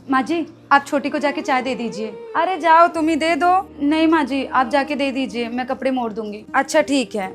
माँ जी आप छोटी को जाके चाय दे दीजिए। अरे जाओ तुम ही दे दो। नहीं माँ जी आप जाके दे दीजिए, मैं कपड़े मोड़ दूंगी। अच्छा ठीक है।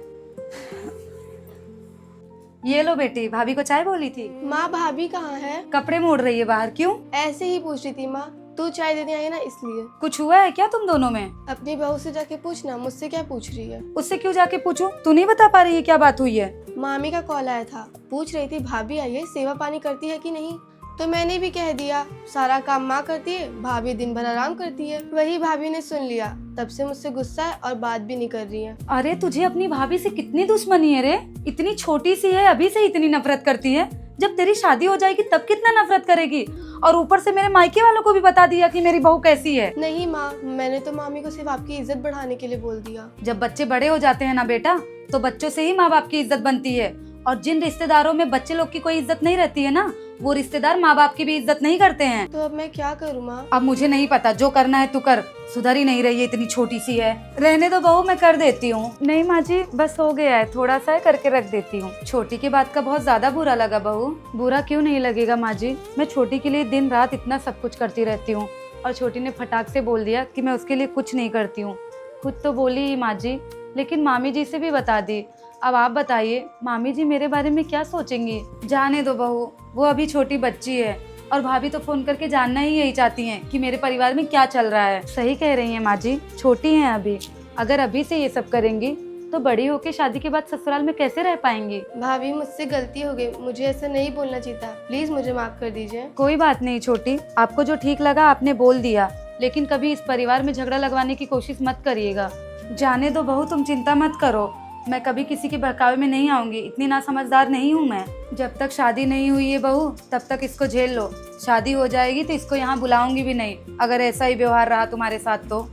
ये लो बेटी, भाभी को चाय बोली थी। माँ भाभी कहाँ है? कपड़े मोड़ रही है बाहर। क्यों? ऐसे ही पूछ रही थी माँ, तू चाय देने आई ना इसलिए। कुछ हुआ है क्या तुम दोनों में? अपनी बहू से जाके पूछना, मुझसे क्या पूछ रही है। उससे क्यों जाके पूछूं? तू नहीं बता पा रही है क्या बात हुई है? मामी का कॉल आया था, पूछ रही थी भाभी आई है, सेवा पानी करती है कि नहीं। तो मैंने भी कह दिया सारा काम माँ करती है, भाभी दिन भर आराम करती है। वही भाभी ने सुन लिया, तब से मुझसे गुस्सा है और बात भी नहीं कर रही है। अरे तुझे अपनी भाभी से कितनी दुश्मनी है रे? इतनी छोटी सी है, अभी से इतनी नफरत करती है। जब तेरी शादी हो जाएगी तब कितना नफरत करेगी। और ऊपर से मेरे मायके वालों को भी बता दिया कि मेरी बहू कैसी है। नहीं माँ, मैंने तो मामी को सिर्फ आपकी इज्जत बढ़ाने के लिए बोल दिया। जब बच्चे बड़े हो जाते हैं ना बेटा, तो बच्चों से ही माँ बाप की इज्जत बनती है। और जिन रिश्तेदारों में बच्चे लोग की कोई इज्जत नहीं रहती है ना, वो रिश्तेदार माँ बाप की भी इज्जत नहीं करते हैं। तो अब मैं क्या करूँ माँ? अब मुझे नहीं पता, जो करना है तू कर। सुधर ही नहीं रही है, इतनी छोटी सी है। रहने दो बहू, मैं कर देती हूँ। नहीं माँ जी बस हो गया है, थोड़ा सा करके रख देती हूँ। छोटी की बात का बहुत ज्यादा बुरा लगा बहू। बुरा क्यों नहीं लगेगा माँ जी, मैं छोटी के लिए दिन रात इतना सब कुछ करती रहती हूँ। और छोटी ने फटाक से बोल दिया कि मैं उसके लिए कुछ नहीं करती हूँ। खुद तो बोली ही माँ जी, लेकिन मामी जी से भी बता दी। अब आप बताइए मामी जी मेरे बारे में क्या सोचेंगी? जाने दो बहू, वो अभी छोटी बच्ची है। और भाभी तो फोन करके जानना ही यही चाहती हैं कि मेरे परिवार में क्या चल रहा है। सही कह रही हैं माँ जी, छोटी हैं अभी। अगर अभी से ये सब करेंगी तो बड़ी होके शादी के बाद ससुराल में कैसे रह पाएंगी? भाभी मुझसे गलती हो गई, मुझे ऐसा नहीं बोलना चाहिए था, प्लीज मुझे माफ कर दीजिए। कोई बात नहीं छोटी, आपको जो ठीक लगा आपने बोल दिया, लेकिन कभी इस परिवार में झगड़ा लगवाने की कोशिश मत करिएगा। जाने दो बहू, तुम चिंता मत करो, मैं कभी किसी के बहकावे में नहीं आऊंगी। इतनी नासमझदार नहीं हूँ मैं। जब तक शादी नहीं हुई है बहू, तब तक इसको झेल लो। शादी हो जाएगी तो इसको यहाँ बुलाऊंगी भी नहीं, अगर ऐसा ही व्यवहार रहा तुम्हारे साथ तो।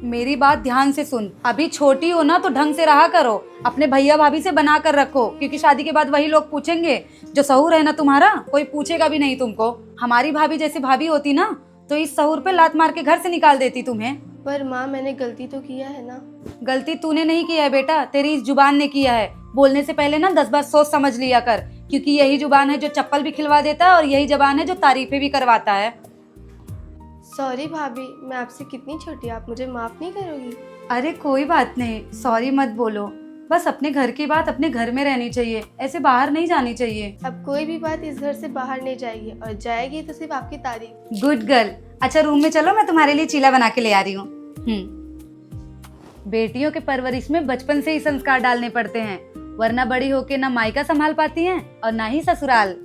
मेरी बात ध्यान से सुन, अभी छोटी हो ना तो ढंग से रहा करो। अपने भैया भाभी से बना कर रखो, क्योंकि शादी के बाद वही लोग पूछेंगे। जो सहूर है ना तुम्हारा, कोई पूछेगा भी नहीं तुमको। हमारी भाभी जैसी भाभी होती ना तो इस सहूर पे लात मार के घर से निकाल देती तुम्हें। पर माँ मैंने गलती तो किया है ना। गलती तूने नहीं किया है बेटा, तेरी इस जुबान ने किया है। बोलने से पहले ना 10 बार सोच समझ लिया कर, क्योंकि यही जुबान है जो चप्पल भी खिलवा देता है और यही जुबान है जो तारीफें भी करवाता है। सॉरी भाभी, मैं आपसे कितनी छोटी, आप मुझे माफ नहीं करोगी? अरे कोई बात नहीं, सॉरी मत बोलो। बस अपने घर की बात अपने घर में रहनी चाहिए, ऐसे बाहर नहीं जानी चाहिए। अब कोई भी बात इस घर से बाहर नहीं जाएगी, और जाएगी तो सिर्फ आपकी तारीफ। Good girl. अच्छा रूम में चलो, मैं तुम्हारे लिए चीला बना के ले आ रही हूँ। बेटियों के परवरिश में बचपन से ही संस्कार डालने पड़ते हैं, वरना बड़ी होके ना मायका संभाल पाती हैं और ना ही ससुराल।